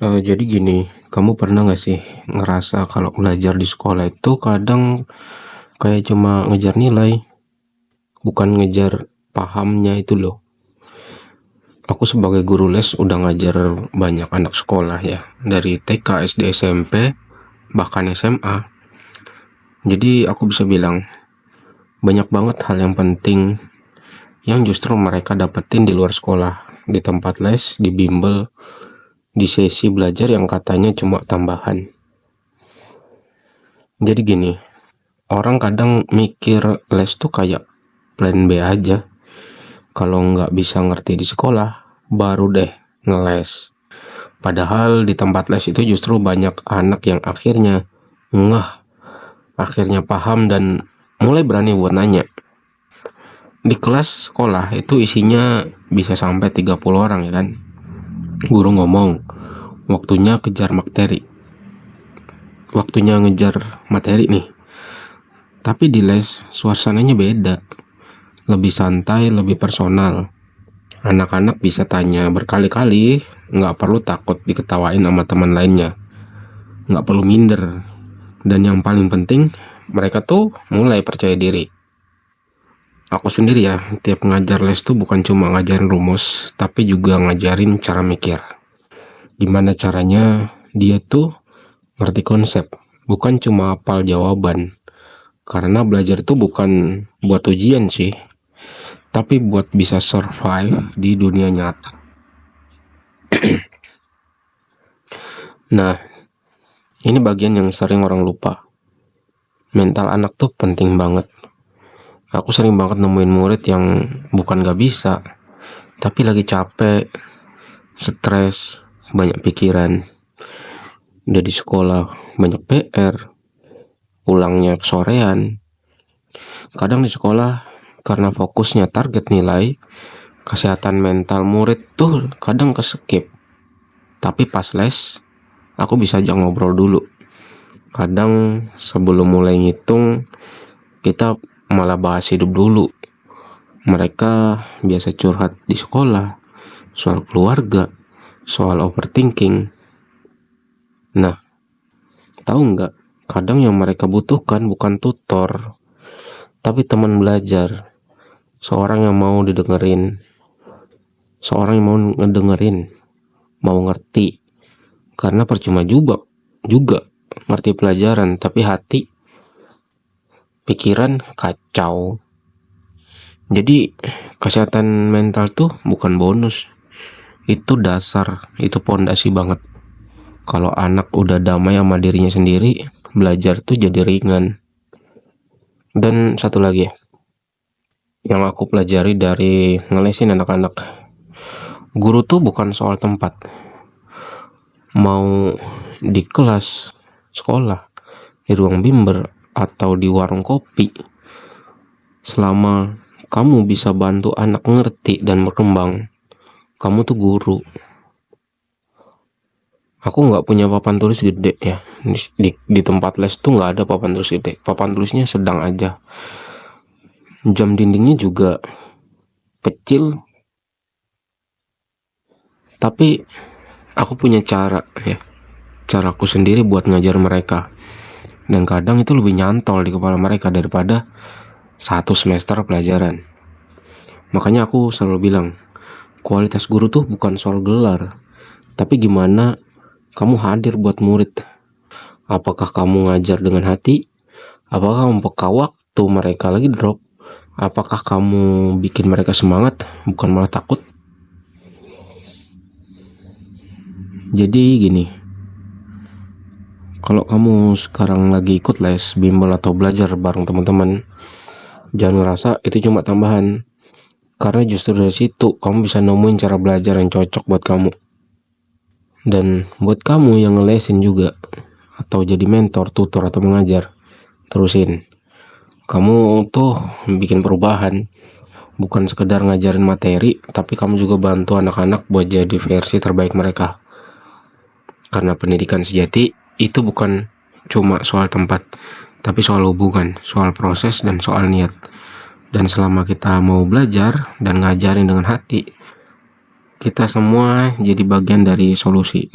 Jadi gini, kamu pernah nggak sih ngerasa kalau belajar di sekolah itu kadang kayak cuma ngejar nilai, bukan ngejar pahamnya itu loh. Aku sebagai guru les udah ngajar banyak anak sekolah ya, dari TK, SD, SMP, bahkan SMA. Jadi aku bisa bilang, banyak banget hal yang penting yang justru mereka dapetin di luar sekolah, di tempat les, di bimbel, di sesi belajar yang katanya cuma tambahan. Jadi gini, orang kadang mikir les tuh kayak plan B aja. Kalau nggak bisa ngerti di sekolah, baru deh ngeles. Padahal di tempat les itu justru banyak anak yang akhirnya ngeh, akhirnya paham dan mulai berani buat nanya. Di kelas sekolah itu isinya bisa sampai 30 orang ya kan. Guru ngomong, waktunya kejar materi. Waktunya ngejar materi nih. Tapi di les suasananya beda. Lebih santai, lebih personal. Anak-anak bisa tanya berkali-kali, nggak perlu takut diketawain sama teman lainnya, nggak perlu minder. Dan yang paling penting, mereka tuh mulai percaya diri. Aku sendiri ya, tiap ngajar les tuh bukan cuma ngajarin rumus, tapi juga ngajarin cara mikir. Gimana caranya dia tuh ngerti konsep, bukan cuma hafal jawaban. Karena belajar itu bukan buat ujian sih, tapi buat bisa survive di dunia nyata. Nah, ini bagian yang sering orang lupa. Mental anak tuh penting banget. Aku sering banget nemuin murid yang bukan gak bisa, tapi lagi capek, stres, banyak pikiran. Udah di sekolah banyak PR, pulangnya kesorean. Kadang di sekolah karena fokusnya target nilai, kesehatan mental murid tuh kadang keskip. Tapi pas les, aku bisa ajak ngobrol dulu. Kadang sebelum mulai ngitung, kita malah bahas hidup dulu. Mereka biasa curhat di sekolah, soal keluarga, soal overthinking. Nah, tahu nggak? Kadang yang mereka butuhkan bukan tutor, tapi teman belajar. Seorang yang mau didengerin, seorang yang mau ngedengerin, mau ngerti. Karena percuma juga ngerti pelajaran, tapi hati, pikiran kacau. Jadi kesehatan mental tuh bukan bonus, itu dasar, itu pondasi banget. Kalau anak udah damai sama dirinya sendiri, belajar tuh jadi ringan. Dan satu lagi yang aku pelajari dari ngelesin anak-anak, guru tuh bukan soal tempat. Mau di kelas sekolah, di ruang bimbel, atau di warung kopi, selama kamu bisa bantu anak ngerti dan berkembang, kamu tuh guru. Aku nggak punya papan tulis gede ya, di tempat les tuh nggak ada papan tulis gede, papan tulisnya sedang aja. Jam dindingnya juga kecil, tapi aku punya cara ya, caraku sendiri buat ngajar mereka. Dan kadang itu lebih nyantol di kepala mereka daripada 1 semester pelajaran. Makanya aku selalu bilang, kualitas guru tuh bukan soal gelar, tapi gimana kamu hadir buat murid. Apakah kamu ngajar dengan hati? Apakah kamu peka waktu mereka lagi drop? Apakah kamu bikin mereka semangat, bukan malah takut? Jadi gini, kalau kamu sekarang lagi ikut les, bimbel, atau belajar bareng teman-teman, jangan ngerasa itu cuma tambahan. Karena justru dari situ kamu bisa nemuin cara belajar yang cocok buat kamu. Dan buat kamu yang ngelesin juga, atau jadi mentor, tutor, atau mengajar, terusin. Kamu tuh bikin perubahan, bukan sekedar ngajarin materi, tapi kamu juga bantu anak-anak buat jadi versi terbaik mereka. Karena pendidikan sejati itu bukan cuma soal tempat, tapi soal hubungan, soal proses, dan soal niat. Dan selama kita mau belajar dan ngajarin dengan hati, kita semua jadi bagian dari solusi.